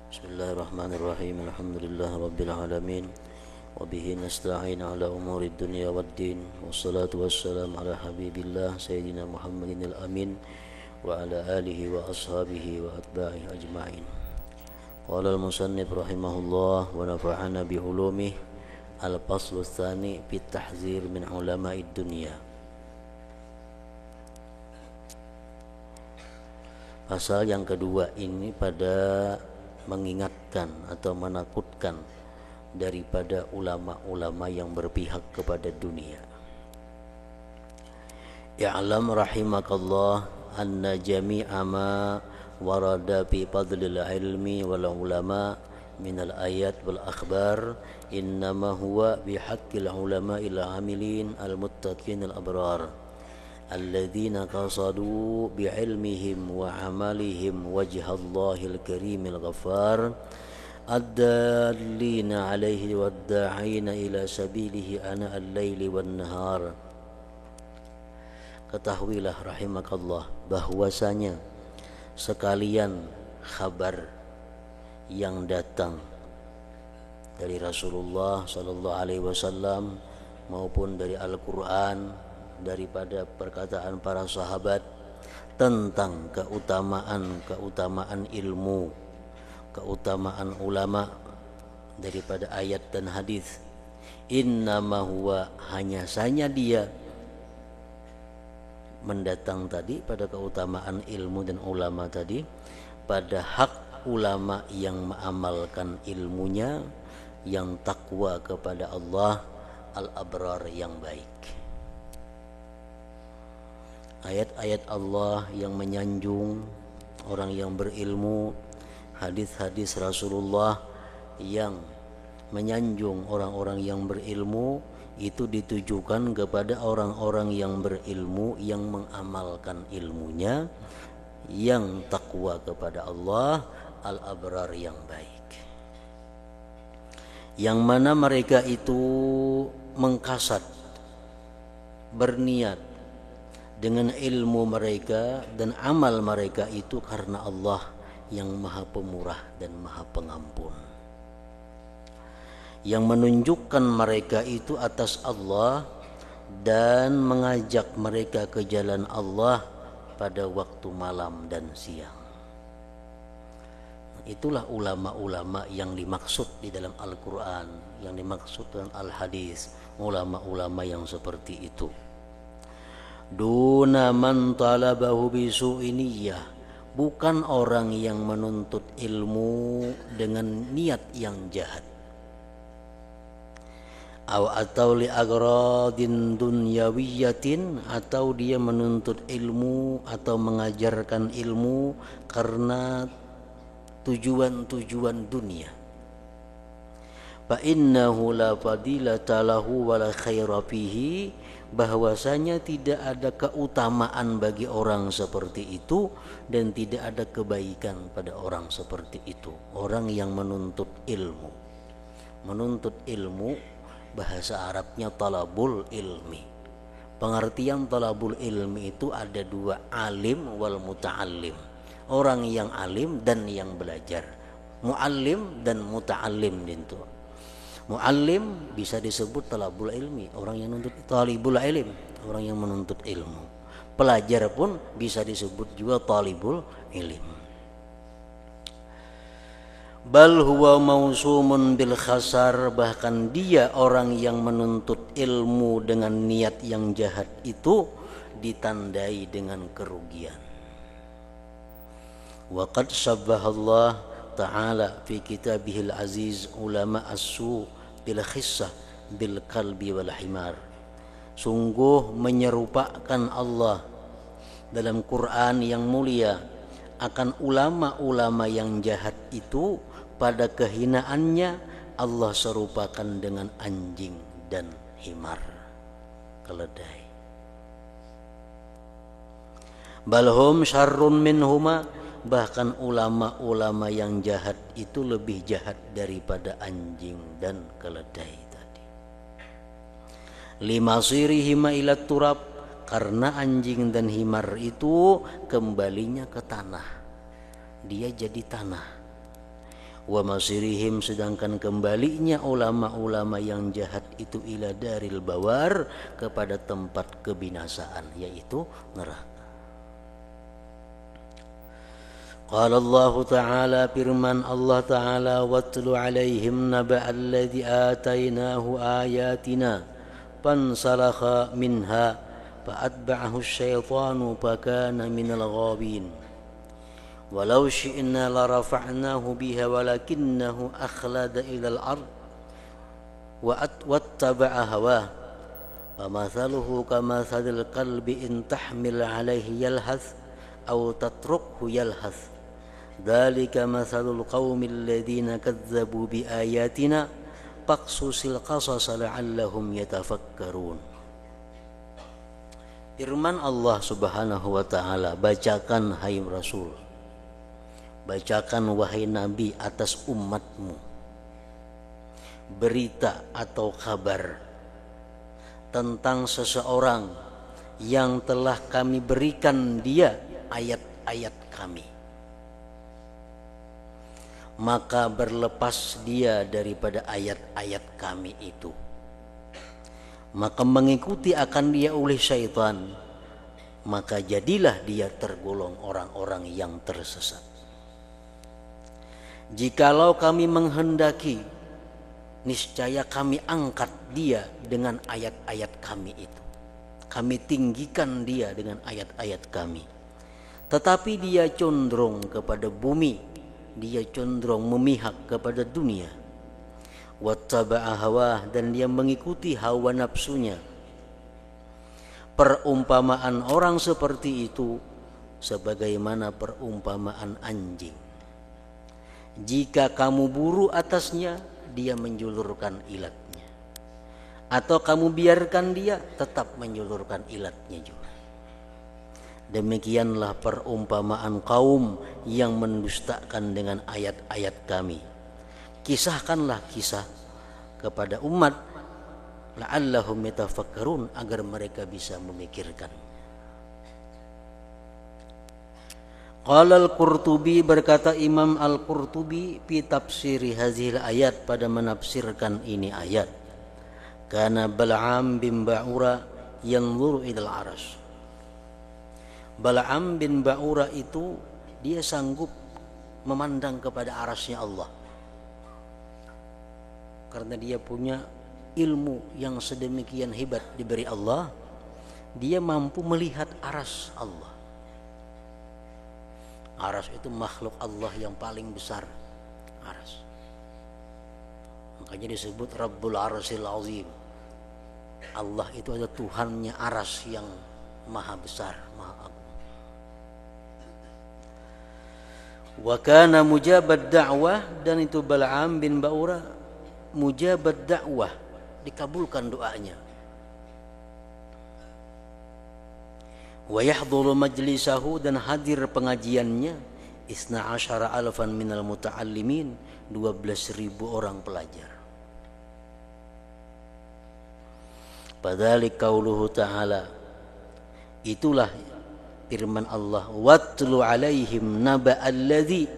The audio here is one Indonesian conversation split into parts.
Bismillahirrahmanirrahim. Alhamdulillah rabbil alamin. Wa bihi nasta'in ala umuri dunya waddin. Wassalatu wassalamu ala habibillah sayyidina Muhammadin al-amin wa ala alihi wa ashabihi wa atba'ihi ajma'in. Qala al-musannif rahimahullah wa nafa'ana bi ulumih. Al-faslu tsani fi tahzir min ulama'id dunya. Pasal yang kedua ini pada mengingatkan atau menakutkan daripada ulama-ulama yang berpihak kepada dunia. I'lam rahimakallah anna jami'a ma warada fi fadlil ilmi wal ulama min al ayat wal akhbar innama huwa bihaqqil ulama'il amilin al muttaqin al abrar الذين قصدوا بعلمهم وعملهم وجه الله الكريم الغفار الدالين عليه والداعين إلى سبيله آناء الليل والنهار. Ketahuilah rahimakallah bahwasanya sekalian kabar yang datang dari Rasulullah sallallahu alaihi wasallam maupun dari Al-Qur'an, daripada perkataan para sahabat tentang keutamaan ilmu, keutamaan ulama daripada ayat dan hadis. Innama huwa, hanya saja dia mendatang tadi pada keutamaan ilmu dan ulama tadi pada hak ulama yang mengamalkan ilmunya, yang takwa kepada Allah, al-abrar yang baik. Ayat-ayat Allah yang menyanjung orang yang berilmu, hadis-hadis Rasulullah yang menyanjung orang-orang yang berilmu, itu ditujukan kepada orang-orang yang berilmu, yang mengamalkan ilmunya, yang takwa kepada Allah, al-abrar yang baik. Yang mana mereka itu mengkasat, berniat dengan ilmu mereka dan amal mereka itu karena Allah yang Maha Pemurah dan Maha Pengampun, yang menunjukkan mereka itu atas Allah dan mengajak mereka ke jalan Allah pada waktu malam dan siang. Itulah ulama-ulama yang dimaksud di dalam Al-Quran, yang dimaksud dalam Al-Hadis, ulama-ulama yang seperti itu. Duna man talabahu bisu'i niyyah, bukan orang yang menuntut ilmu dengan niat yang jahat. Atau li agradin dunyawiyatin, atau dia menuntut ilmu atau mengajarkan ilmu karena tujuan-tujuan dunia. Fa innahu la fadilata lahu wa la khaira fihi, bahwasanya tidak ada keutamaan bagi orang seperti itu dan tidak ada kebaikan pada orang seperti itu. Orang yang menuntut ilmu. Menuntut ilmu bahasa Arabnya talabul ilmi. Pengertian talabul ilmi itu ada dua, alim wal muta'allim. Orang yang alim dan yang belajar. Muallim dan muta'allim itu. Muallim bisa disebut talabul ilmi, orang yang menuntut, talibul ilm, orang yang menuntut ilmu. Pelajar pun bisa disebut juga talibul ilm. Bal huwa mausumun bil khasar, bahkan dia orang yang menuntut ilmu dengan niat yang jahat itu ditandai dengan kerugian. Wa qad syabbahallah ta'ala fi kitabihil aziz ulama as-su' bil khissah bil kalbi wal himar. Sungguh menyerupakan Allah dalam Quran yang mulia akan ulama-ulama yang jahat itu pada kehinaannya Allah serupakan dengan anjing dan himar, keledai. Balhum syarrun minhuma, bahkan ulama-ulama yang jahat itu lebih jahat daripada anjing dan keledai tadi. Limasirihima ila turab, karena anjing dan himar itu kembalinya ke tanah. Dia jadi tanah. wa masirihim, sedangkan kembalinya ulama-ulama yang jahat itu ila daril bawar, kepada tempat kebinasaan, yaitu neraka. Qala Allah Ta'ala, firman Allah Ta'ala, watlu alaihim naba'al ladzi atainahu ayatina fansalakha minha fa'atba'ahu asyaitanu fakana minal ghawin walau syi'na larafa'nahu biha walakinnahu akhlada ilal ard wattaba'a hawah famathaluhu kamathalil qalbi in tahmil alaihi yalhath aw tatrukhu yalhath dzalika mathalul qaumil ladzina kadzdzabu biayatina faqsusil qasas la'allahum yatafakkarun. Firman Allah Subhanahu wa taala, bacakan hai Rasul, bacakan wahai Nabi atas umatmu berita atau kabar tentang seseorang yang telah kami berikan dia ayat-ayat kami, maka berlepas dia daripada ayat-ayat kami itu, maka mengikuti akan dia oleh syaitan, maka jadilah dia tergolong orang-orang yang tersesat. Jikalau kami menghendaki, niscaya kami angkat dia dengan ayat-ayat kami itu, kami tinggikan dia dengan ayat-ayat kami, tetapi dia condong kepada bumi, dia condong memihak kepada dunia. Wattaba'a hawah, dan dia mengikuti hawa nafsunya. Perumpamaan orang seperti itu sebagaimana perumpamaan anjing. Jika kamu buru atasnya, dia menjulurkan ilatnya, atau kamu biarkan dia, tetap menjulurkan ilatnya juga. Demikianlah perumpamaan kaum yang mendustakan dengan ayat-ayat kami. Kisahkanlah kisah kepada umat, la'allahum yatafakkarun, agar mereka bisa memikirkan. Qala al-Qurtubi, berkata Imam al-Qurtubi fi tafsiri hadhil ayat, pada menafsirkan ini ayat, kana Bal'am bin Ba'ura yanzuru ilal arsy. Bal'am bin Ba'ura itu dia sanggup memandang kepada arasy Allah, karena dia punya ilmu yang sedemikian hebat diberi Allah. Dia mampu melihat aras Allah. Aras itu makhluk Allah yang paling besar, aras. Makanya disebut Rabbul Arsyil Azim. Allah itu adalah Tuhannya aras yang maha besar, maha agung. Wa kana mujabad da'wah, dan itu Bal'am bin Ba'ura mujabad da'wah, dikabulkan doanya. Wa yahduru majlisahu, dan hadir pengajiannya, 12,000 minal muta'allimin, 12.000 orang pelajar. Padahal qauluhu ta'ala, itulah firman Allah, watlu alaihim naba'alladzi,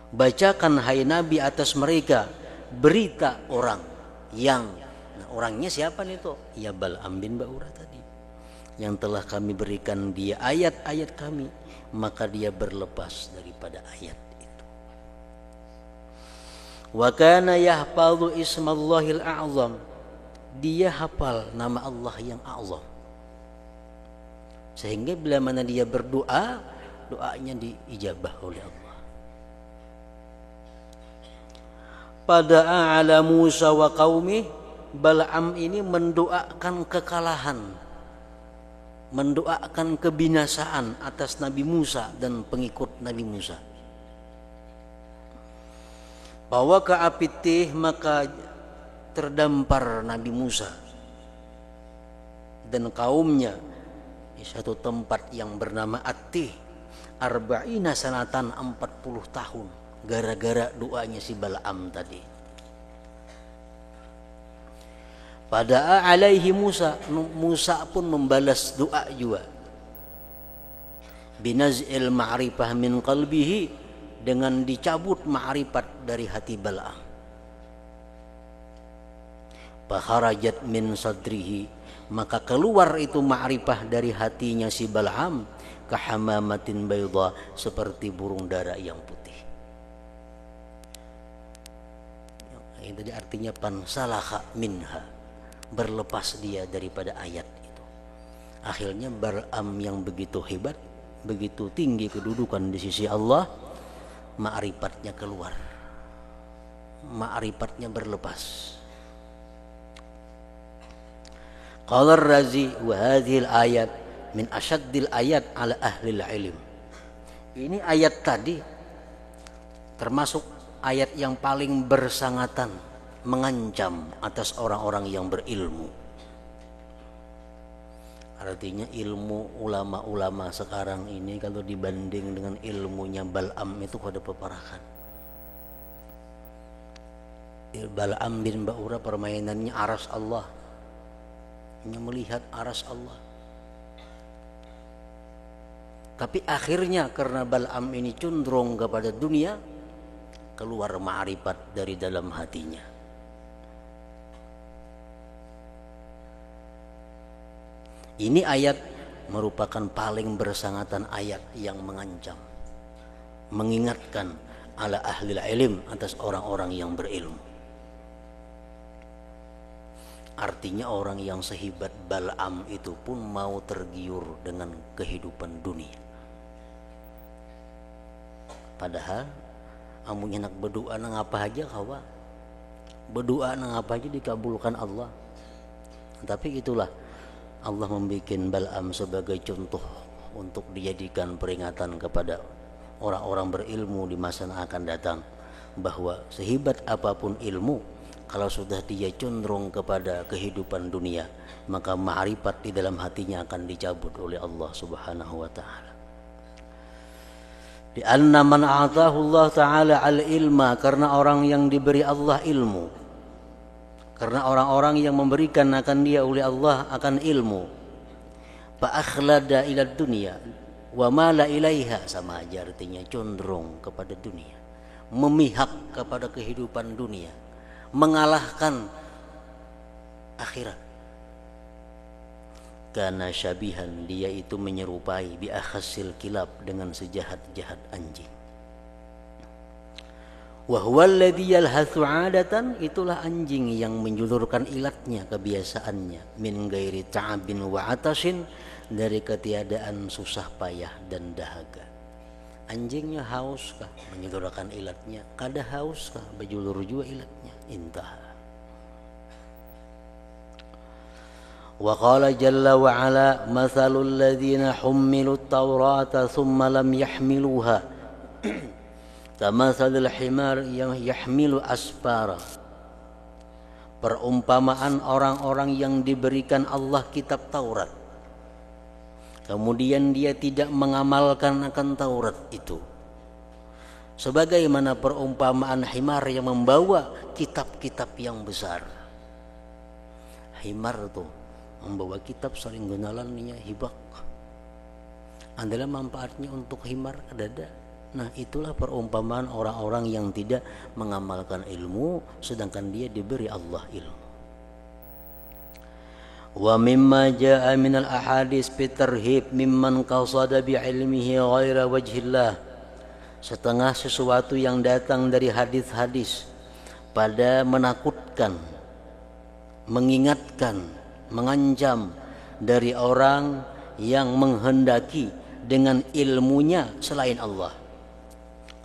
bacakan hai Nabi atas mereka berita orang yang, nah, orangnya siapa nih tuh? Ya Bal'am bin Ba'ura tadi, yang telah kami berikan dia ayat-ayat kami, maka dia berlepas daripada ayat itu. Wa kana yahfazu ismallahil a'zam, dia hafal nama Allah yang a'zam, sehingga bila mana dia berdoa, doanya diijabah oleh Allah. Pada ala Musa wa qaumih, Bal'am ini mendoakan kekalahan, mendoakan kebinasaan atas Nabi Musa dan pengikut Nabi Musa. Bawa ke api tih, maka terdampar Nabi Musa dan kaumnya di satu tempat yang bernama At-Tih, arba'ina sanatan, 40 tahun, gara-gara doanya si Bal'am tadi. Pada alaihi Musa, Musa pun membalas doa juga. Binaz'il ma'rifah min qalbihi, dengan dicabut ma'rifat dari hati Bal'am. Fakharajat min sadrihi, maka keluar itu ma'rifah dari hatinya si Bal'am, kahamamatin bayda, seperti burung dara yang putih. Ini tadi artinya pansalakha minha, berlepas dia daripada ayat itu. Akhirnya Bal'am yang begitu hebat, begitu tinggi kedudukan di sisi Allah, ma'rifatnya keluar, ma'rifatnya berlepas. Qala Ar-Razi wa hadhil ayat min asyaddil ayat ala ahlil ilm. Ini ayat tadi termasuk ayat yang paling bersangatan, mengancam atas orang-orang yang berilmu. Artinya ilmu ulama-ulama sekarang ini kalau dibanding dengan ilmunya Bal'am itu ada peparakan. Bal'am bin Ba'ura permainannya aras Allah, hanya melihat aras Allah. Tapi akhirnya karena Bal'am ini cenderung kepada dunia, keluar ma'rifat dari dalam hatinya. Ini ayat merupakan paling bersangatan ayat yang mengancam, mengingatkan ala ahlil ilm, atas orang-orang yang berilmu. Artinya orang yang sehebat Bal'am itu pun mau tergiur dengan kehidupan dunia. Padahal amun nak berdoa nang apa aja kawa, berdoa nang apa aja dikabulkan Allah. Tapi itulah Allah membuat Bal'am sebagai contoh untuk dijadikan peringatan kepada orang-orang berilmu di masa yang akan datang, bahwa sehebat apapun ilmu, kalau sudah dia cenderung kepada kehidupan dunia, maka ma'rifat di dalam hatinya akan dicabut oleh Allah Subhanahu wa taala. Di anna man a'tahu Allah taala al-ilma, karena orang yang diberi Allah ilmu, karena orang-orang yang memberikan akan dia oleh Allah akan ilmu, fa akhlada ila dunya wa mala ilaiha, sama aja artinya cenderung kepada dunia, memihak kepada kehidupan dunia, mengalahkan akhirat. Karena syabihan, dia itu menyerupai bi akhasil kilab, dengan sejahat-jahat anjing. Wa huwa alladhi yalhathu 'adatan, itulah anjing yang menjulurkan ilatnya, kebiasaannya, min ghairi ta'abin wa 'atashin, dari ketiadaan susah payah dan dahaga. Anjingnya haus kah, menyodorkan ilatnya, kada haus kah, bejulur juga ilatnya. Intah. Wa qala jalla wa ala mathalul ladzina hummilut taurata thumma lam yahmiluha kamathalil himar yang yahmilu asfara. Perumpamaan orang-orang yang diberikan Allah kitab Taurat, kemudian dia tidak mengamalkan akan Taurat itu, sebagaimana perumpamaan himar yang membawa kitab-kitab yang besar. Himar tuh membawa kitab, saling genalan ninya hibak. Adalah manfaatnya untuk himar ada. Nah, itulah perumpamaan orang-orang yang tidak mengamalkan ilmu, sedangkan dia diberi Allah ilmu. Wa mimma jaa minal ahadits bitarhib mimman qasada bi ilmihi ghaira wajhillah, setengah sesuatu yang datang dari hadis-hadis pada menakutkan, mengingatkan, mengancam dari orang yang menghendaki dengan ilmunya selain Allah.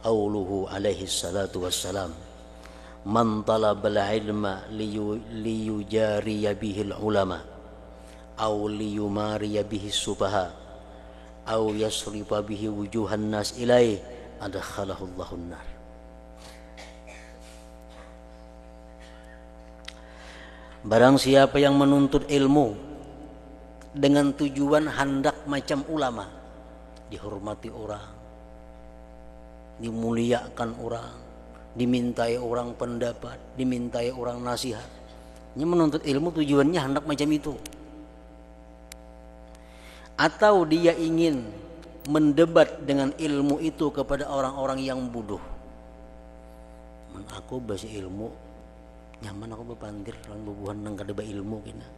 Qauluhu alaihi salatu wassalam, man talabal ilma liyujariya bihil ulama aw liyumariya bihi sufaha aw yasrifa bihi wujuhan nas ilaih adkhalahu Allahun nar. Barang siapa yang menuntut ilmu dengan tujuan hendak macam ulama, dihormati orang, dimuliakan orang, dimintai orang pendapat, dimintai orang nasihat. Ini menuntut ilmu tujuannya hendak macam itu. Atau dia ingin mendebat dengan ilmu itu kepada orang-orang yang bodoh. Aku bahasa ilmu nyaman aku bepandir lan bubuhan nang kada ilmu kena.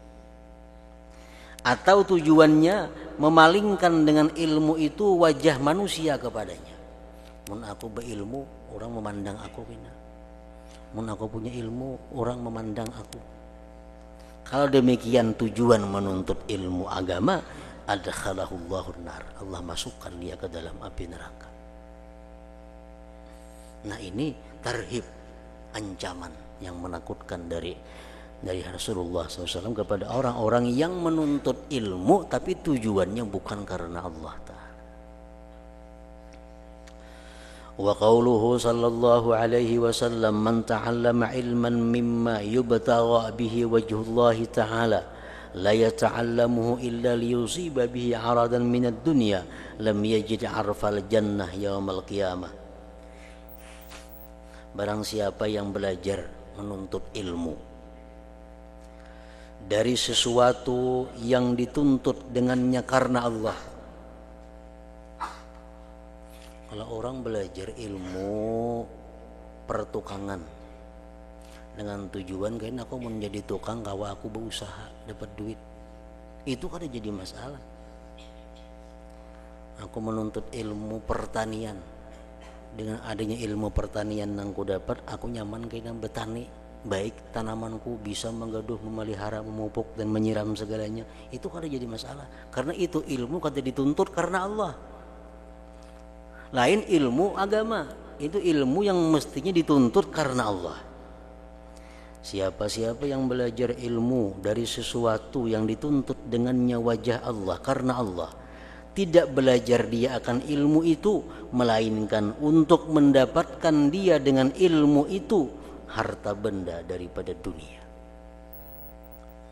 Atau tujuannya memalingkan dengan ilmu itu wajah manusia kepadanya. Mun aku berilmu orang memandang aku kena. Mun aku punya ilmu orang memandang aku. Kalau demikian tujuan menuntut ilmu agama, adkhalahullahu nar, Allah masukkan dia ke dalam api neraka. Nah ini tarhib, ancaman yang menakutkan dari Rasulullah SAW kepada orang-orang yang menuntut ilmu tapi tujuannya bukan karena Allah Ta'ala. Wa qawluhu sallallahu alaihi wasallam man ta'allama ilman mimma yubtagha bihi wajhullahi ta'ala la yata'allamuhu illa liyusiba bihi aradan minad dunya lam yajid arfal jannah yaumal qiyamah. Barang siapa yang belajar menuntut ilmu dari sesuatu yang dituntut dengannya karena Allah. Kalau orang belajar ilmu pertukangan dengan tujuan kayaknya aku menjadi tukang kawa aku berusaha dapat duit, itu kan jadi masalah. Aku menuntut ilmu pertanian, dengan adanya ilmu pertanian yang ku dapat aku nyaman kayaknya bertani, baik tanamanku bisa menggaduh, memelihara, memupuk dan menyiram segalanya, itu kada jadi masalah karena itu ilmu kada dituntut karena Allah. Lain ilmu agama, itu ilmu yang mestinya dituntut karena Allah. Siapa-siapa yang belajar ilmu dari sesuatu yang dituntut dengannya wajah Allah karena Allah, tidak belajar dia akan ilmu itu, melainkan untuk mendapatkan dia dengan ilmu itu harta benda daripada dunia.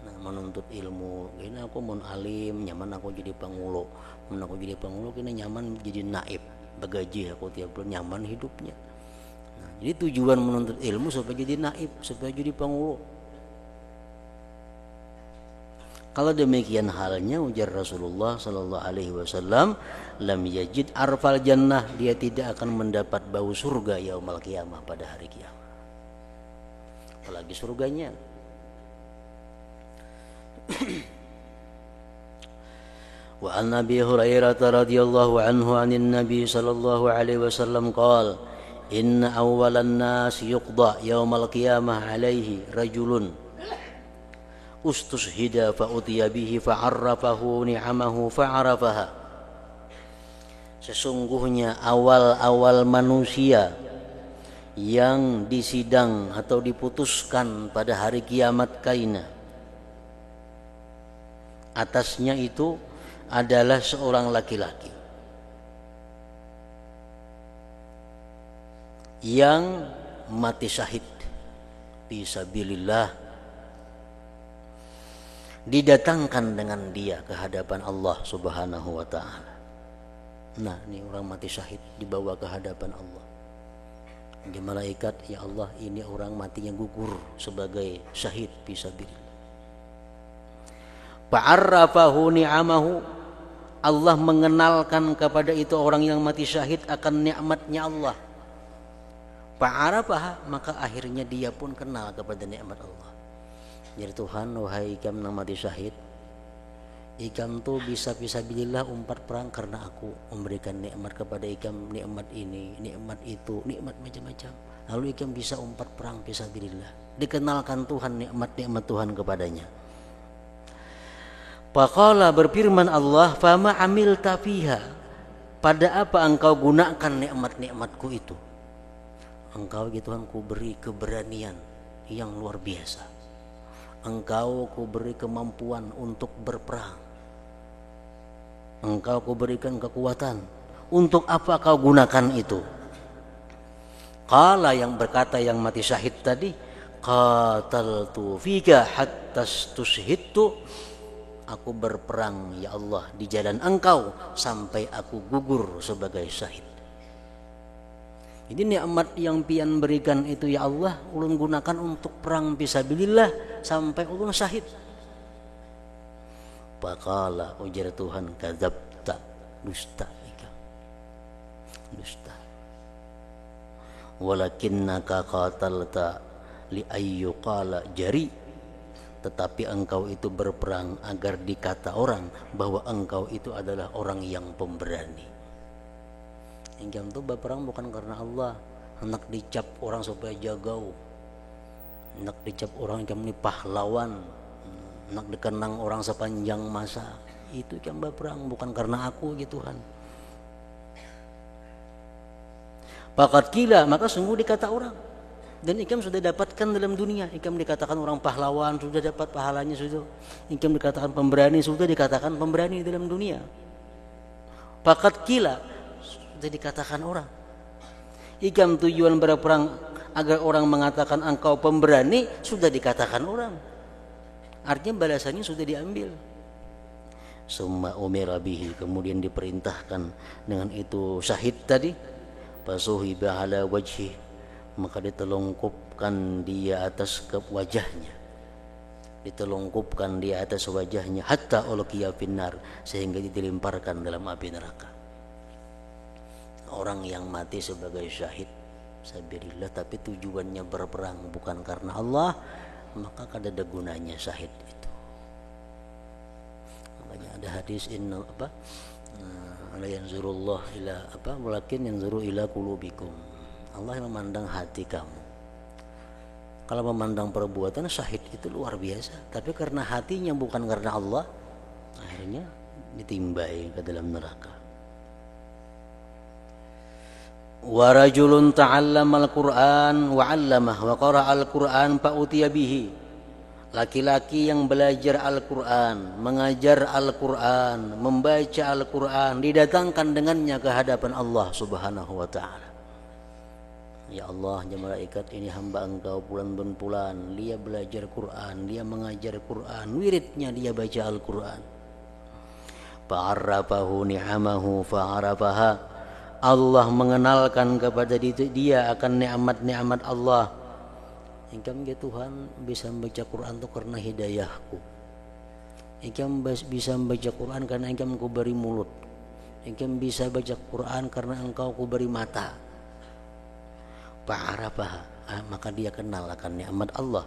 Nah, menuntut ilmu, ini aku mau alim, nyaman aku jadi pangulo. Mun aku jadi pangulo, ini nyaman jadi naib, bagaji aku tiap bulan, nyaman hidupnya. Nah, jadi tujuan menuntut ilmu supaya jadi naib, supaya jadi pangulo. Kalau demikian halnya, ujar Rasulullah sallallahu alaihi wasallam, lam yajid arfal jannah, dia tidak akan mendapat bau surga yaumal qiyamah, pada hari kiamat. Apalagi surganya. Wa an Abi Hurairah radhiyallahu anhu anin Nabi sallallahu alaihi wasallam qala inna awwalan nas yuqda yaumal qiyamah alaihi rajulun ustushhida fa utiya bihi fa'arrafahu ni'amahu fa'arafaha. Sesungguhnya awal-awal manusia yang disidang atau diputuskan pada hari kiamat kaina, atasnya itu adalah seorang laki-laki yang mati syahid fisabilillah, didatangkan dengan dia ke hadapan Allah Subhanahu wa ta'ala. Nah, ini orang mati syahid dibawa ke hadapan Allah. Di malaikat, ya Allah, ini orang matinya gugur sebagai syahid fisabilillah. Fa'arrafahu ni'amahu, Allah mengenalkan kepada itu orang yang mati syahid akan nikmatnya Allah. Fa'arafaha, maka akhirnya dia pun kenal kepada nikmat Allah. Jadi Tuhan, wahai ikam yang mati syahid, ikam tuh bisa fisabilillah umpat perang karena aku memberikan nikmat kepada ikam, nikmat ini, nikmat itu, nikmat macam-macam. Lalu ikam bisa umpat perang fisabilillah. Dikenalkan Tuhan nikmat-nikmat Tuhan kepadanya. Faqala, berfirman Allah, fama amilta fiha, pada apa engkau gunakan nikmat-nikmatku itu? Engkau gitu Tuhan, ku beri keberanian yang luar biasa. Engkau ku beri kemampuan untuk berperang. Engkau ku berikan kekuatan. Untuk apa kau gunakan itu? Qala, yang berkata yang mati syahid tadi, qataltu fika hatta stushhidtu, aku berperang ya Allah di jalan engkau sampai aku gugur sebagai syahid. Jadi nikmat yang pian berikan itu ya Allah, ulun gunakan untuk perang fisabilillah sampai ulun syahid. Faqala, ujar Tuhan, kadzabta, dusta ikam. walakinnaka qatalta li ayyuqala jari, tetapi engkau itu berperang agar dikata orang bahwa engkau itu adalah orang yang pemberani. Engkau itu berperang bukan karena Allah, hendak dicap orang supaya jagau, hendak dicap orang yang ini pahlawan, hendak dikenang orang sepanjang masa. Itu yang berperang bukan karena aku gitu Tuhan. Faqad qila, maka sungguh dikata orang. Dan ikam sudah dapatkan dalam dunia. Ikam dikatakan orang pahlawan, sudah dapat pahalanya sudah. Ikam dikatakan pemberani, sudah dikatakan pemberani dalam dunia. Faqad qila, sudah dikatakan orang. Ikam tujuan berperang agar orang mengatakan engkau pemberani, sudah dikatakan orang. Artinya balasannya sudah diambil. Summa umira bihi, kemudian diperintahkan dengan itu syahid tadi. Fasuhiba ala wajhi, maka ditelungkupkan dia atas wajahnya, ditelungkupkan dia atas wajahnya, hatta ulqiya finnar, sehingga dilemparkan dalam api neraka. Orang yang mati sebagai syahid sabilillah tapi tujuannya berperang bukan karena Allah, maka kada ada gunanya syahid itu. Makanya ada hadis inna la yanzurullah ila walakin yanzuru ila qulubikum. Allah yang memandang hati kamu. Kalau memandang perbuatan syahid itu luar biasa, tapi karena hatinya bukan karena Allah, akhirnya ditimbai ke dalam neraka. Wa rajulun ta'allama al-Qur'an wa 'allamah wa qara'a al-Qur'an fa utiya bihi. Laki-laki yang belajar Al-Quran, mengajar Al-Quran, membaca Al-Quran, didatangkan dengannya ke hadapan Allah subhanahu wa ta'ala. Ya Allah, ya malaikat, ini hamba engkau bulan bin bulan, dia belajar Quran, dia mengajar Quran, wiridnya dia baca Al-Quran. Fa'arrafahu ni'amahu fa'arafaha, Allah mengenalkan kepada dia akan nikmat-nikmat Allah. Engkau ya Tuhan bisa membaca Quran itu karena hidayahku. Engkau bisa membaca Quran karena engkau kuberi mulut. Engkau bisa baca Quran karena engkau kuberi mata. Fa'arafah, maka dia kenal akan nikmat Allah.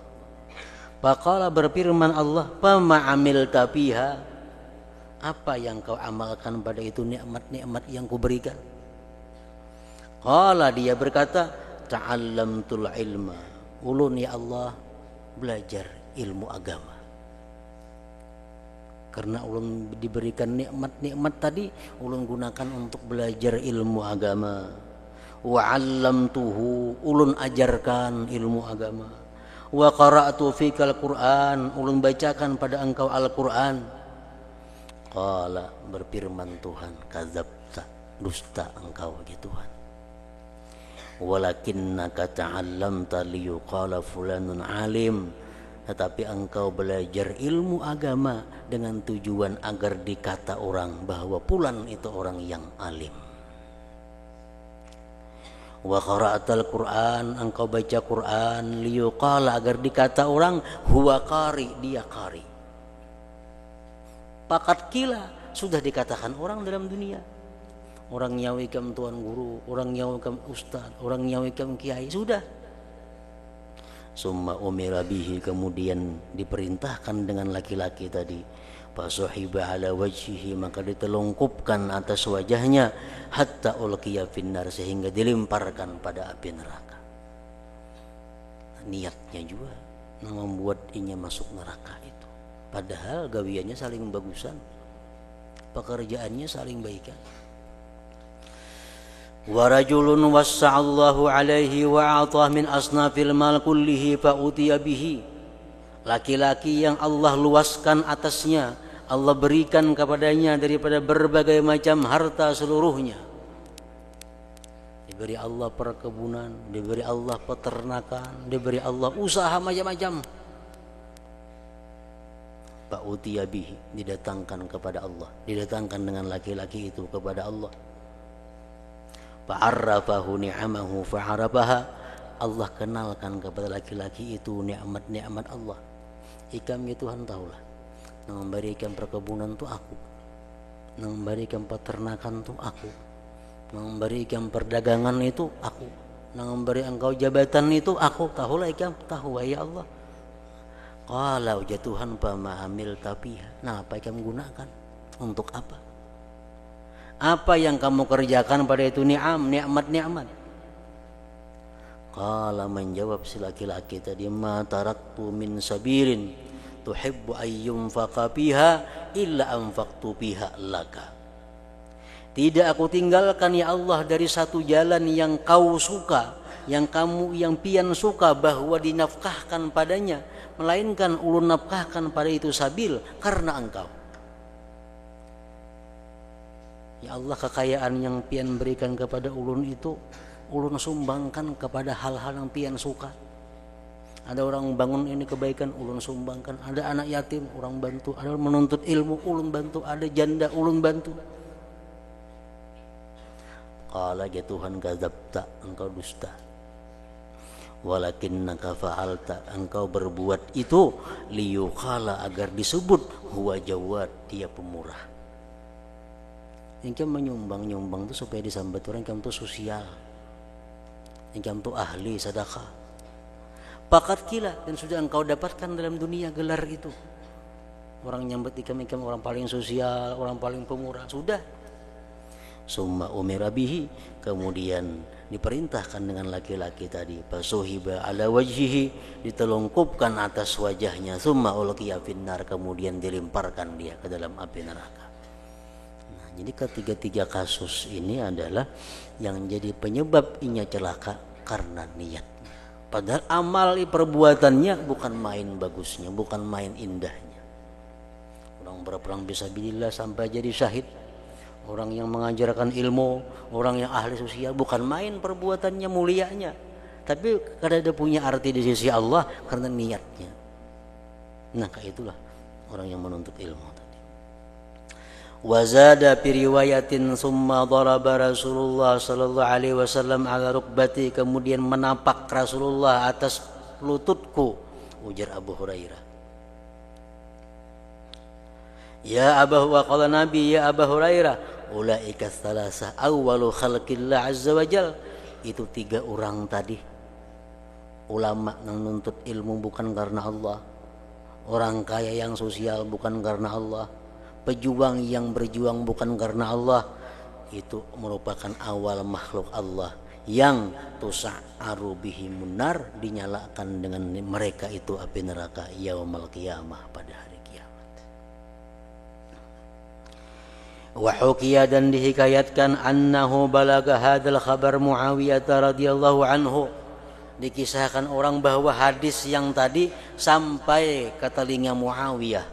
Faqala, berfirman Allah, fama amilta fiha, apa yang kau amalkan pada itu nikmat-nikmat yang kuberikan? Qala, dia berkata, ta'allamtul ilma, ulun ya Allah belajar ilmu agama. Karena ulun diberikan nikmat-nikmat tadi, ulun gunakan untuk belajar ilmu agama. Wa 'allamtuhu, ulun ajarkan ilmu agama. Wa qara'tu fikal Qur'an, ulun bacakan pada engkau Al-Qur'an. Qala, berfirman Tuhan, kadzabta, dusta engkau ya Tuhan. Walakinnaka ta'allamta liyuqala fulanun alim, tetapi engkau belajar ilmu agama dengan tujuan agar dikata orang bahwa fulan itu orang yang alim. Wa qara'atal Qur'an, engkau baca Qur'an liyuqala, agar dikata orang huwa qari, dia qari. Faqad qila, sudah dikatakan orang dalam dunia. Orang nyawikam tuan guru, orang nyawikam ustaz, orang nyawikam kiai, sudah. Summa umira bihi, kemudian diperintahkan dengan laki-laki tadi. Fasuhiba ala wajhihi, maka ditelungkupkan atas wajahnya, hatta ulqiya finnar, sehingga dilemparkan pada api neraka. Niatnya juga membuat inya masuk neraka itu. Padahal gawiannya saling bagusan, pekerjaannya saling baikan. Wa rajulun wassa'allahu alaihi wa a'tah min asnafil mal kullihi fa utiya bihi. Laki-laki yang Allah luaskan atasnya, Allah berikan kepadanya daripada berbagai macam harta seluruhnya. Diberi Allah perkebunan, diberi Allah peternakan, diberi Allah usaha macam-macam. Fa utiya bihi, didatangkan kepada Allah, didatangkan dengan laki-laki itu kepada Allah. Fa'arrafahu ni'amahu fa'arafaha, Allah kenalkan kepada laki-laki itu nikmat-nikmat Allah. Ikam ya Tuhan tahulah, yang memberikan perkebunan itu aku, yang memberikan peternakan itu aku, yang memberikan perdagangan itu aku, nang memberi engkau jabatan itu aku tahu lah ikam tahu ya Allah. Qala ya Tuhan fama amil tapi nah apa yang kamu gunakan untuk apa? Apa yang kamu kerjakan pada itu nikmat. Qala menjawab si laki-laki tadi ma taraktu min sabirin tuhibbu ayyum faqa fiha illa anfaqtu fiha laka. Tidak aku tinggalkan ya Allah dari satu jalan yang kau suka, yang pian suka bahwa dinafkahkan padanya, melainkan ulun nafkahkan pada itu sabil karena engkau. Ya Allah, kekayaan yang pian berikan kepada ulun itu ulun sumbangkan kepada hal-hal yang pian suka. Ada orang bangun ini kebaikan ulun sumbangkan, ada anak yatim orang bantu, ada menuntut ilmu ulun bantu, ada janda ulun bantu. Qala ya Tuhan kadzabta, engkau dusta. Walakinnaka fa'alta, engkau berbuat itu liyuqala agar disebut huwa jawad, dia pemurah. Yang menyumbang itu supaya disambat orang yang itu sosial, yang itu ahli sedekah. Pakat kila dan sudah engkau dapatkan dalam dunia gelar itu. Orang nyambut ikam orang paling sosial, orang paling pemurah, sudah. Summa umira bihi, kemudian diperintahkan dengan laki-laki tadi, fasuhiba ala wajhihi, ditelungkupkan atas wajahnya, summa ulqiya finnar, kemudian dilemparkan dia ke dalam api neraka. Nah, jadi ketiga-tiga kasus ini adalah yang jadi penyebab inya celaka karena niatnya. Padahal amal perbuatannya bukan main bagusnya, bukan main indahnya. Orang berperang fisabilillah sampai jadi syahid, orang yang mengajarkan ilmu, orang yang ahli sosial, bukan main perbuatannya mulianya, tapi karena dia punya arti di sisi Allah karena niatnya. Nah, kayak itulah orang yang menuntut ilmu tadi. Wazada fi riwayatin summa daraba Rasulullah sallallahu alaihi wasallam ala rukbati, kemudian menapak Rasulullah atas lututku, ujar Abu Hurairah. Ya Abu wa qala Nabi ya Abu Hurairah, ulaika tsalasah awwalu khalqillah azza wajal, itu tiga orang tadi. Ulama yang nuntut ilmu bukan karena Allah, orang kaya yang sosial bukan karena Allah, pejuang yang berjuang bukan karena Allah, itu merupakan awal makhluk Allah yang tusa'aru bihi munar, dinyalakan dengan mereka itu api neraka yaumal qiyamah, pada hari kiamat. Wa hukiya, dan dihikayatkan, annahu balaga hadal khabar Muawiyah radhiyallahu anhu, dikisahkan orang bahwa hadis yang tadi sampai ke telinga Muawiyah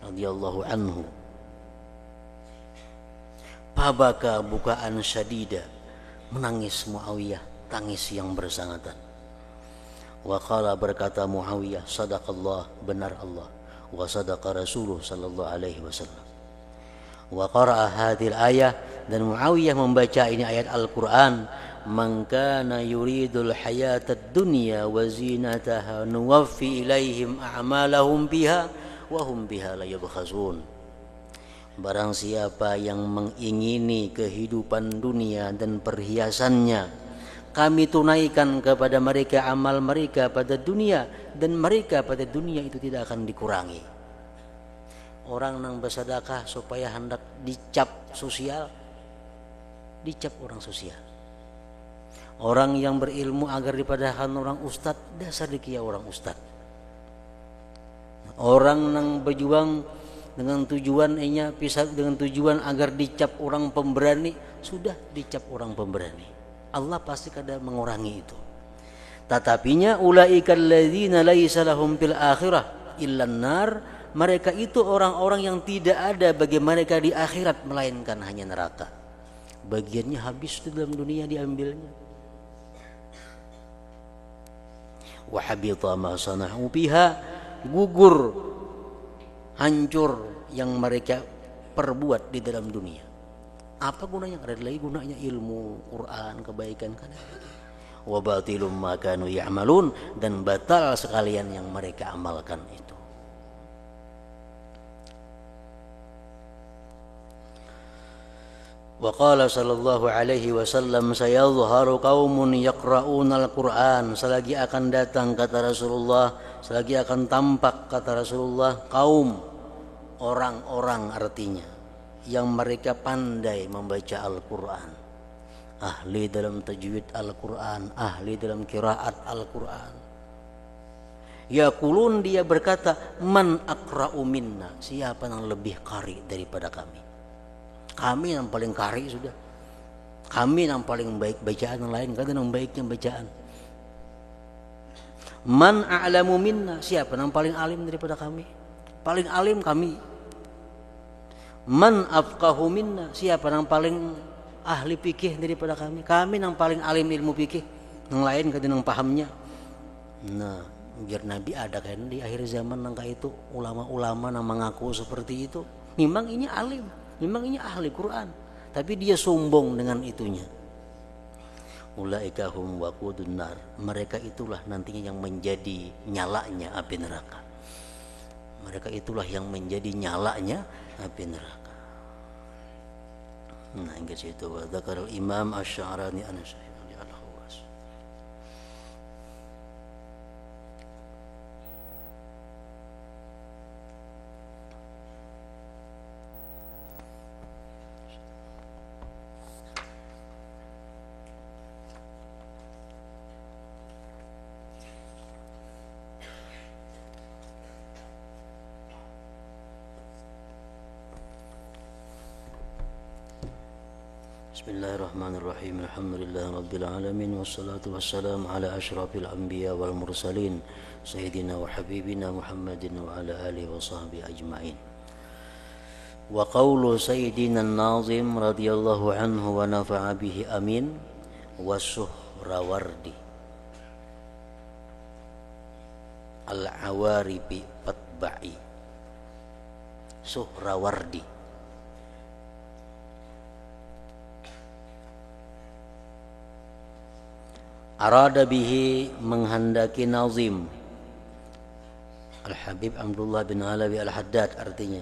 radhiyallahu anhu. Pabaka bukaan syadida, menangis Muawiyah tangis yang bersangatan. Wa qala, berkata Muawiyah, sadaqallah, benar Allah, wa sadaqa Rasulullah sallallahu alaihi wasallam. Wa qara'a hadhil ayah, dan Muawiyah membaca ini ayat Al-Qur'an, man kana yuridul hayatad dunya wa zinataha nuwaffi ilaihim a'malahum biha wa hum biha la yabkhasun. Barang siapa yang mengingini kehidupan dunia dan perhiasannya, kami tunaikan kepada mereka amal mereka pada dunia, dan mereka pada dunia itu tidak akan dikurangi. Orang yang bersedekah supaya hendak dicap sosial, dicap orang sosial. Orang yang berilmu agar dipadakan orang ustad, dasar dikia orang ustad. Orang yang berjuang dengan tujuan dengan tujuan agar dicap orang pemberani, sudah dicap orang pemberani. Allah pasti kada mengurangi itu. Tetapinya ulaikal ladzina laisa lahum fil akhirah illan nar, mereka itu orang-orang yang tidak ada bagi mereka di akhirat melainkan hanya neraka. Bagiannya habis di dalam dunia diambilnya. Wa habita ma sana'u biha, gugur, hancur yang mereka perbuat di dalam dunia. Apa gunanya? Ada lagi gunanya ilmu Quran, kebaikan kan? Wa batilum ma kanu ya'malun, dan batal sekalian yang mereka amalkan itu. Wa qala sallallahu alaihi wasallam sayadhharu qaumun yaqra'una al-Qur'an, selagi akan datang kata Rasulullah, selagi akan tampak kata Rasulullah kaum, orang-orang artinya yang mereka pandai membaca Al-Qur'an, ahli dalam tajwid Al-Qur'an, ahli dalam qiraat Al-Qur'an. Yaqulun, dia berkata, man aqra'u minna, siapa yang lebih qari daripada kami? Kami yang paling qari sudah. Kami yang paling baik bacaan, yang lain kata yang baiknya bacaan. Man a'lamu minna, siapa yang paling alim daripada kami? Paling alim kami. Man afqahu minna, siapa yang paling ahli fikih daripada kami? Kami yang paling alim ilmu fikih, yang lain kata yang pahamnya. Nah, biar Nabi ada kan di akhir zaman nangka itu ulama-ulama yang mengaku seperti itu. Memang ini alim, memang ini ahli Quran, tapi dia sombong dengan itunya. Ulaika hum waqudun nar, mereka itulah nantinya yang menjadi nyalanya api neraka. Mereka itulah yang menjadi nyalanya api neraka. Nah, ingat situ wa dzakara Imam Asy-Sya'rani an-Syekh al-Khawas. Bismillahirrahmanirrahim. Alhamdulillahi rabbil alamin, wassalatu wassalamu ala asyrafil anbiya wal mursalin sayyidina wa habibina Muhammadin wa ala alihi wa sahbihi ajma'in. Wa qawlu sayyidina an-nazim radhiyallahu anhu wa nafa'a bihi amin wa Suhrawardi al-awaribi fatba'i. Suhrawardi arada bihi, menghendaki nazim Al-Habib Abdullah bin Alawi Al-Haddad, artinya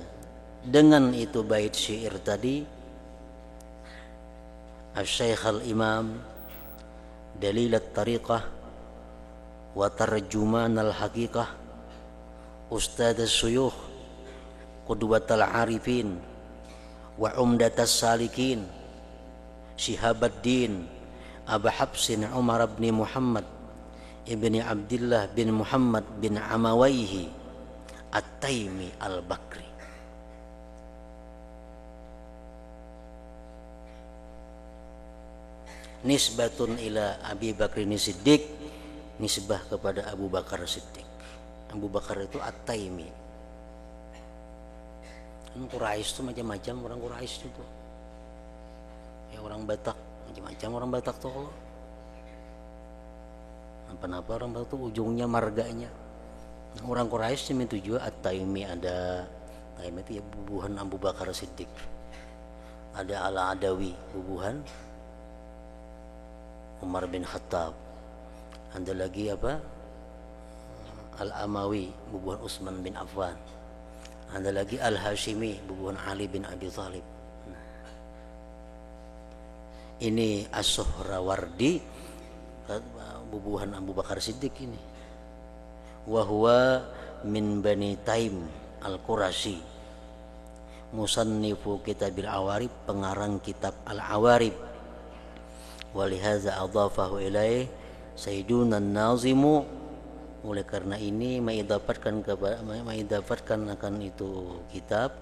dengan itu bait syair tadi Asy-Syaikh Al-Imam Dalil At-Tariqah wa Tarjuman Al-Haqiqah Ustadz As-Suyukh Qudwatul Arifin wa Umdatus Salikin Syihabuddin Abu Habsin Umar bin Muhammad ibni Abdullah bin Muhammad bin Amawaihi At-Taimi Al-Bakri. Nisbatun ila Abi Bakrin Siddiq, nisbah kepada Abu Bakar Siddiq. Abu Bakar itu At-Taimi. Quraisy itu macam-macam orang Quraisy itu. Ya, orang Batak macam-macam orang Batak tuh. Kenapa orang Batak tuh ujungnya marganya. Orang Quraisy itu juga At-Taimi, ada Taimi itu ya bubuhan Abu Bakar Siddiq. Ada Al-Adawi, bubuhan Umar bin Khattab. Ada lagi apa? Al-Amawi, bubuhan Utsman bin Affan. Ada lagi Al-Hashimi, bubuhan Ali bin Abi Thalib. Ini As-Suhrawardi, bubuhan Abu Bakar Siddiq ini. Wa huwa min Bani Taim Al-Qurashi, musannifu Kitabil Awarib, pengarang kitab Al-Awarib. Wa lihaza adhafahu ilaih Sayyiduna An-Nazimu, oleh karena ini mengidapatkan akan itu kitab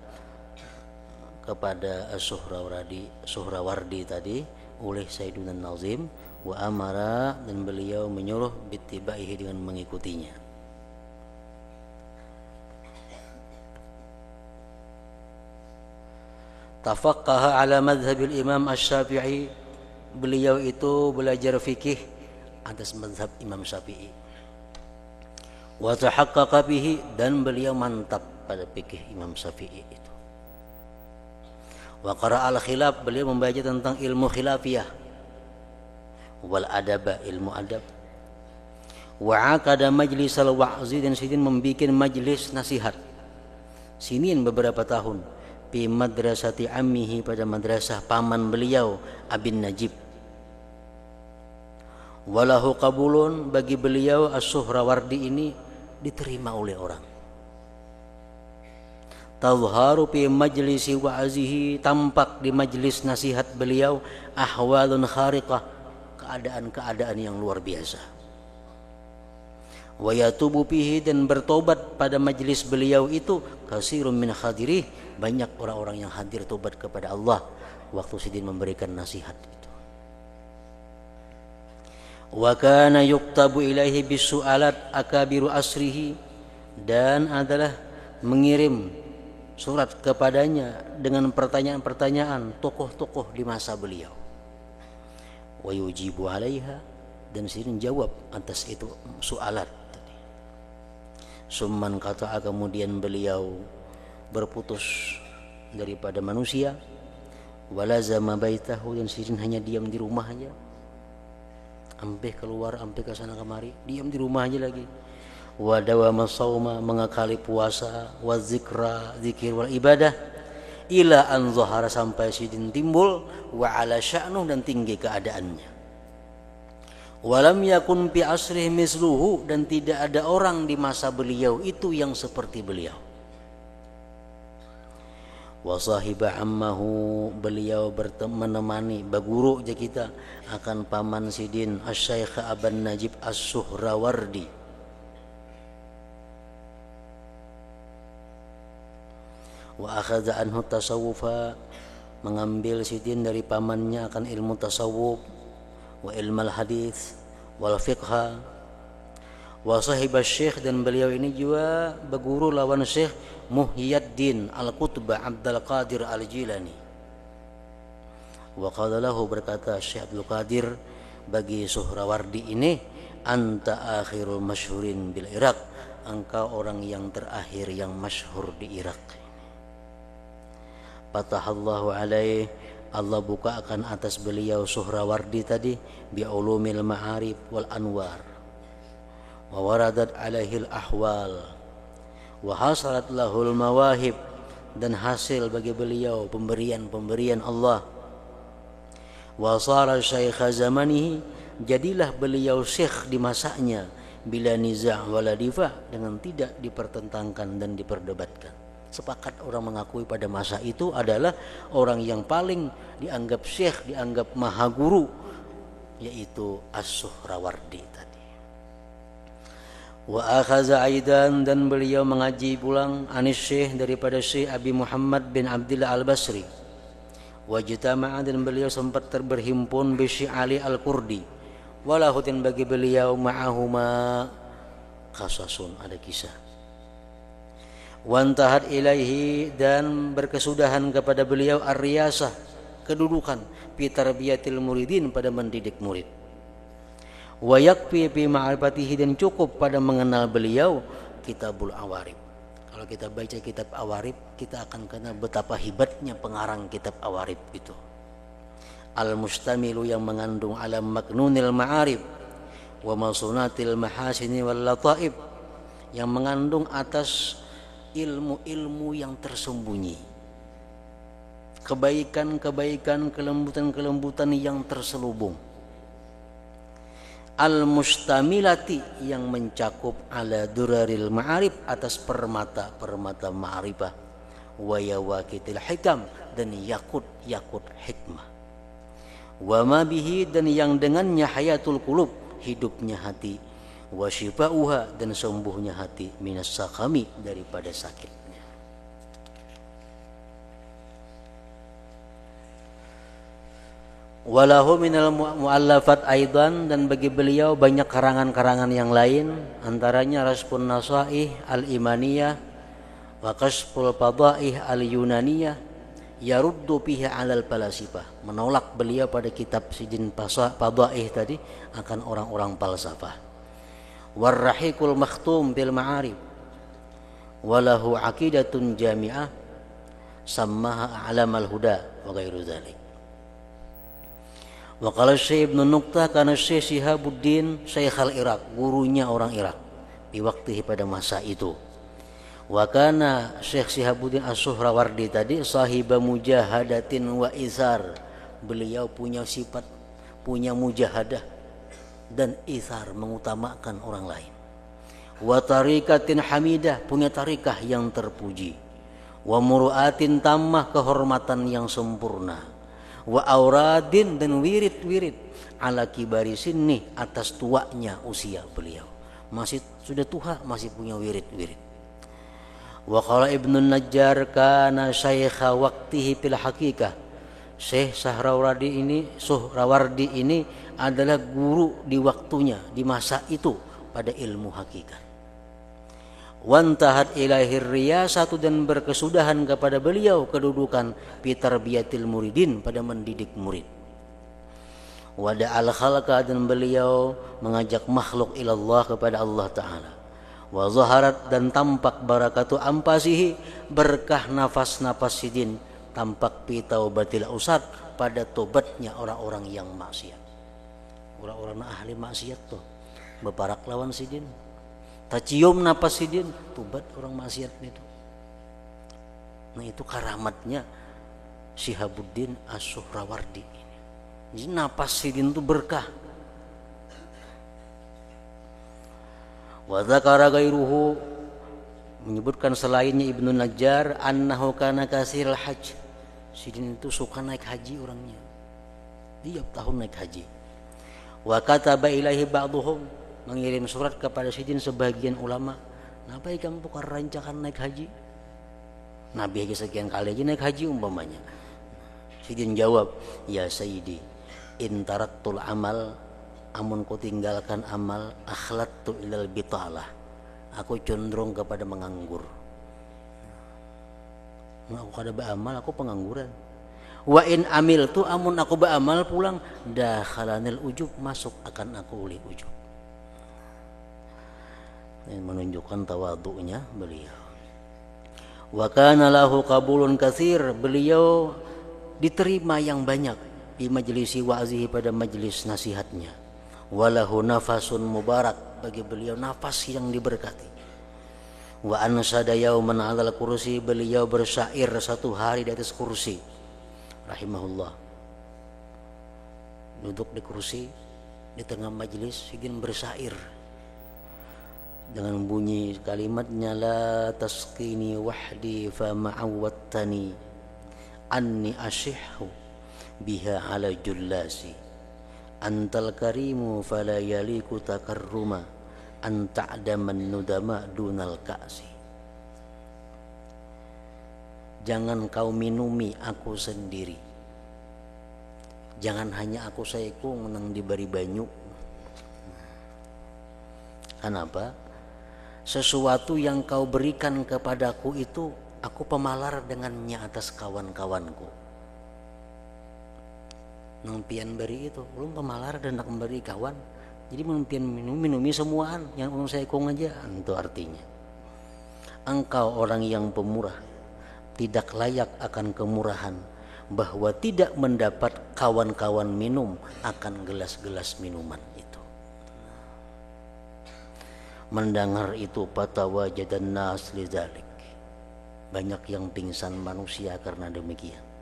kepada Suhrawardi tadi oleh Sayyiduna An-Nazim, wa amara, dan beliau menyuruh bittibaihi, dengan mengikutinya. Tafaqqaha ala madhhabil Imam Asy-Syafi'i, beliau itu belajar fikih atas mazhab Imam Syafi'i. Wa tahaqqaqa bihi, dan beliau mantap pada fikih Imam Syafi'i itu. Wa qara al-khilaf, beliau membaca tentang ilmu khilafiyah. Wal adaba, ilmu adab. Wa aqada majlisal wa'zi, dan sidin membikin majlis nasihat. Sinin beberapa tahun. fi madrasati ammihi, pada madrasah paman beliau Abin Najib. Walahu qabulun, bagi beliau As-Suhrawardi ini diterima oleh orang. Tadharu fi majlisi wa'azihi, tampak di majlis nasihat beliau ahwalun khariqah, keadaan-keadaan yang luar biasa. Wa yatubu fihi, dan bertobat pada majlis beliau itu kasirun min hadirih, banyak orang-orang yang hadir tobat kepada Allah waktu Sidin memberikan nasihat itu. Wa kana yuktabu ilaihi bisu'alat akabiru asrihi, dan adalah mengirim surat kepadanya dengan pertanyaan-pertanyaan tokoh-tokoh di masa beliau. Wa yujibu alaiha, dan Sidin jawab atas itu sualat tadi. Summan kata, kemudian beliau berputus daripada manusia. Walazama baitahu, dan Sidin hanya diam di rumahnya, ampe keluar, ampe ke sana kemari, diam di rumah aja lagi. Wa dawama sauma, mengakali puasa, wa zikra, zikir wal ibadah, ila an zahara, sampai Sidin timbul, wa ala sya'nuh, dan tinggi keadaannya. Walam yakun fi asrih misluhu, dan tidak ada orang di masa beliau itu yang seperti beliau. Wa sahiba ammahu, beliau menemani baguru aja kita akan paman Sidin Asy-Syaikh Aban Najib As-Suhrawardi. Wa akhadha anhu tasawufa, mengambil Sidin dari pamannya akan ilmu tasawuf, wa ilmal hadis wal fiqha. Wa sahibas syekh, dan beliau ini juga berguru lawan Syekh Muhyiddin Al-Qutbah Abdul Qadir Al-Jilani. Wa qala lahu, berkata Syekh Abdul Qadir bagi Suhrawardi ini, anta akhirul masyhurin bil Iraq, engkau orang yang terakhir yang masyhur di Irak. Fatahallahu alaih, Allah bukakan atas beliau Suhrawardi tadi bi ulumil ma'arif wal anwar, wa waradat alaihil ahwal, wa hasalat lahul mawahib, dan hasil bagi beliau pemberian-pemberian Allah. Wa sara syaikha zamanihi, jadilah beliau syekh di masanya, bila niza' wala difa', dengan tidak dipertentangkan dan diperdebatkan. Sepakat orang mengakui pada masa itu adalah orang yang paling dianggap syekh, dianggap maha guru, yaitu As-Suhrawardi tadi. Wa akhaza aidan, dan beliau mengaji pulang anis syekh, daripada Syekh Abi Muhammad bin Abdillah Al-Basri. Wa jitama'a, dan beliau sempat berhimpun bi Syekh Ali Al-Kurdi. Walahutin, bagi beliau ma'ahuma qasasun, ada kisah. Wantahat ilaihi, dan berkesudahan kepada beliau ar-riyasah, kedudukan fi tarbiyatil muridin, pada mendidik murid. Wa yakfi fi ma'rifatihi, dan cukup pada mengenal beliau Kitabul Awarib. Kalau kita baca kitab Awarib, kita akan kenal betapa hebatnya pengarang kitab Awarib itu. Al-mustamilu, yang mengandung ala maknunil ma'arib wa masunatil mahasini wal lataib, yang mengandung atas ilmu-ilmu yang tersembunyi, kebaikan-kebaikan, kelembutan-kelembutan yang terselubung. Al-mustamilati, yang mencakup ala duraril ma'arif, atas permata-permata ma'arifah, wa yawaqitil hikam, dan yakut-yakut hikmah. Wa ma bihi, dan yang dengannya hayatul qulub, hidupnya hati, wa syifa'uha, dan sembuhnya hati, minas sakami, daripada sakitnya. Walahu minal mu'allafat aidan, dan bagi beliau banyak karangan-karangan yang lain, antaranya Raspun Nasaih Al-Imaniyah wa Kashful Fadaih Al-Yunaniyah, yaruddu fiha 'alal falasifah, menolak beliau pada kitab Sidin Fadaih tadi akan orang-orang falsafah. Warrahiqul makhtum bil ma'arif, walahu aqidatun jami'ah sammaha a'lamal huda, wa ghairu dzalik. Wa qala Syekh Ibnu Nuqtah, kana Syekh Shihabuddin Syekh al-Iraq, gurunya orang Irak di waktu pada masa itu. Wa kana Syekh Syihabuddin As-Suhrawardi tadi sahiba mujahadatin wa izar. Beliau punya sifat, punya mujahadah dan izar, mengutamakan orang lain. Wa tarikatin hamidah, punya tarikah yang terpuji. Wa muruatin tammah, kehormatan yang sempurna. Wa auradin, dan wirid-wirid ala kibari sinni, atas tuanya usia beliau. Masih sudah tua masih punya wirid-wirid. Wa qala Ibnu Najjar kana syaikha waqtihi fil haqiqah. Syekh Suhrawardi ini adalah guru di waktunya, di masa itu, pada ilmu hakikat. Wantahat ilahir riyasatu, dan berkesudahan kepada beliau kedudukan fitarbiyatil muridin, pada mendidik murid. Wada al khalqa, dan beliau mengajak makhluk ilallah, kepada Allah Ta'ala. Wa zaharat, dan tampak barakatu ampasihi, berkah nafas-nafas sidin, tampak fi taubatil usad, pada tobatnya orang-orang yang maksiat. Orang-orang ahli maksiat tuh beparak lawan sidin, tacium napas sidin, tobat orang maksiat itu. Nah itu karamatnya Syihabuddin As-Suhrawardi ini. Jadi napas sidin itu berkah. Wa dzakara ghairuhu, menyebutkan selainnya Ibnu Najjar, annahu kana kasirul hajj. Sidin itu suka naik haji orangnya, tiap tahun naik haji. Wa kataba ilaihi ba'dhum, mengirim surat kepada Sidin sebagian ulama. Napa ikam tukar rancangan naik haji? Nabi aja sekian kali aja naik haji umpamanya. Sidin jawab, ya Sayyidi, intarattul amal, amun ku tinggalkan amal, akhlattu ilal bitalah, aku cenderung kepada menganggur. Aku kada beramal, aku pengangguran. Wa in amil tu, amun aku beramal pulang, dakhalanil ujub, masuk akan aku uli ujub. Ini menunjukkan tawadhu'nya beliau. Wa kana lahu qabulun katsir, beliau diterima yang banyak di majlisi wa'zihi, pada majlis nasihatnya. Walahu nafasun mubarak, bagi beliau nafas yang diberkati. Wa ansada yauman 'alal kursi, beliau bersyair satu hari di atas kursi rahimahullah. Duduk di kursi di tengah majlis, ingin bersyair dengan bunyi kalimatnya, la tasqini wahdi fa ma'awwattani anni ashihhu biha ala jullasi antal karimu fala yaliku takarruma anta'daman nudama dunal ka'si. Jangan kau minumi aku sendiri, jangan hanya aku saikung nang dibari banyu. Kenapa? Sesuatu yang kau berikan kepadaku itu, aku pemalar dengannya atas kawan-kawanku. Nang pian beri itu belum pemalar dan nak memberi kawan. Jadi mungkin minumi semuaan yang saya kong aja, itu artinya. Engkau orang yang pemurah, tidak layak akan kemurahan, bahwa tidak mendapat kawan-kawan minum akan gelas-gelas minuman itu. Mendengar itu patawajadan nas lidzalik, banyak yang pingsan manusia karena demikian.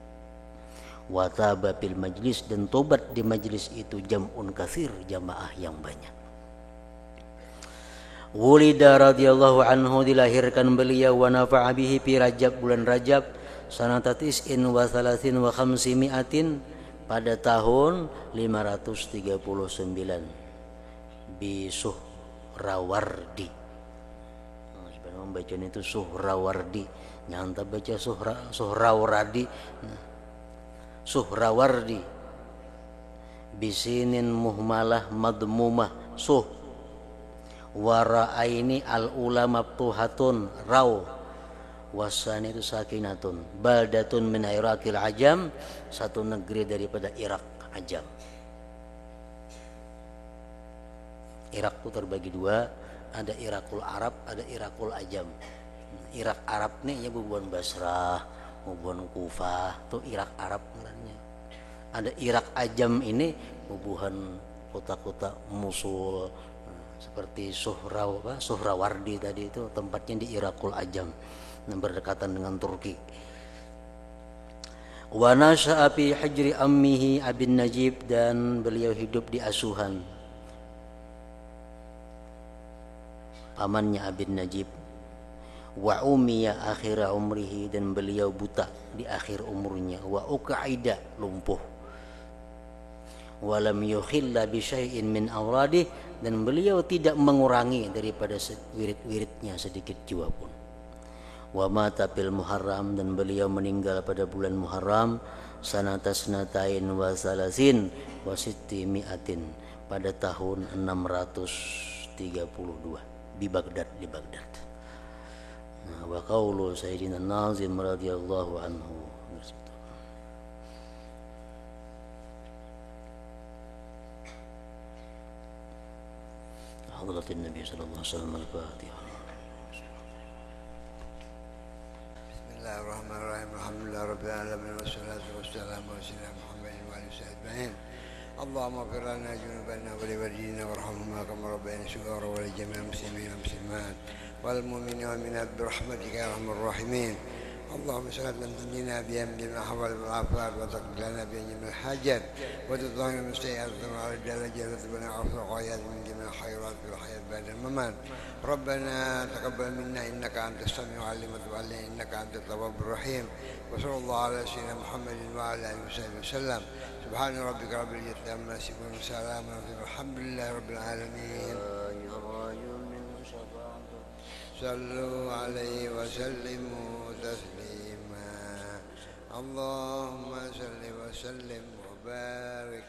Wataba bil majlis, dan tobat di majlis itu jam'un katsir, jamaah yang banyak. Wulida radhiyallahu anhu, dilahirkan beliau, wa nafa'a bihi fi Rajab, bulan Rajab, sanata tis'in wa thalathin wa khamsimi'atin, pada tahun 539 bi Suhrawardi. Sebenarnya membacanya itu Suhrawardi, nyanta baca Suhrawardi. Suhrawardi bisinin muhmalah madmumah suh wara'aini al ulama tuhatun raw wasani itu sakinatun baldatun min Iraqil Ajam, satu negeri daripada Irak Ajam. Irak itu terbagi dua, ada Irakul Arab, ada Irakul Ajam. Irak Arab nih ya bubuan Basrah, bubuhan Kufah, tuh Irak Arab namanya. Ada Irak Ajam ini bubuhan kota-kota Mosul, seperti Suhrawardi tadi itu tempatnya di Irakul Ajam yang berdekatan dengan Turki. Wa nasha'a fi hijri ammihi Abin Najib, dan beliau hidup di asuhan pamannya Abin Najib. Wa umiya akhira umrihi, dan beliau buta di akhir umurnya. Wa uqaida, lumpuh. Wa lam yukhilla bi syai'in min awradih, dan beliau tidak mengurangi daripada wirid-wiridnya sedikit jua pun. Wa mata bil Muharram, dan beliau meninggal pada bulan Muharram sanata sanatain wa salasin wa sitti mi'atin, pada tahun 632 di Baghdad. Wa qaulu Sayyidina Nazim radhiyallahu anhu. Hadratin Nabi sallallahu alaihi wasallam. Al-Fatihah. Bismillahirrahmanirrahim. Alhamdulillah rabbil alamin wassalatu wassalamu ala sayyidina Muhammadin wa alihi ajma'in. Allahumma ighfir lana dhunubana wa liwalidina warhamhuma kama rabbayana shighara wa li jami'il muslimina wal muslimat wal mu'minina wal mu'minat bi rahmatika ya arhamar rahimin. اللهم صل وسلم تنجينا بها من جميع الأحوال والآفات وتقضي لنا بها جميع الحاجات وتطهرنا من السيئات وعلى الدرجات وتبلغنا عرف الغايات من جميع الخيرات في الحياة بعد الممات. ربنا تقبل منا إنك أنت السميع العليم وتب علينا إنك أنت التواب الرحيم. وصلى الله على سيدنا محمد وعلى آله وصحبه وسلم. سبحان ربك رب العزة عما يصفون وسلام والحمد لله رب العالمين. صلوا عليه وسلموا تسليما. اللهم صل وسلم وبارك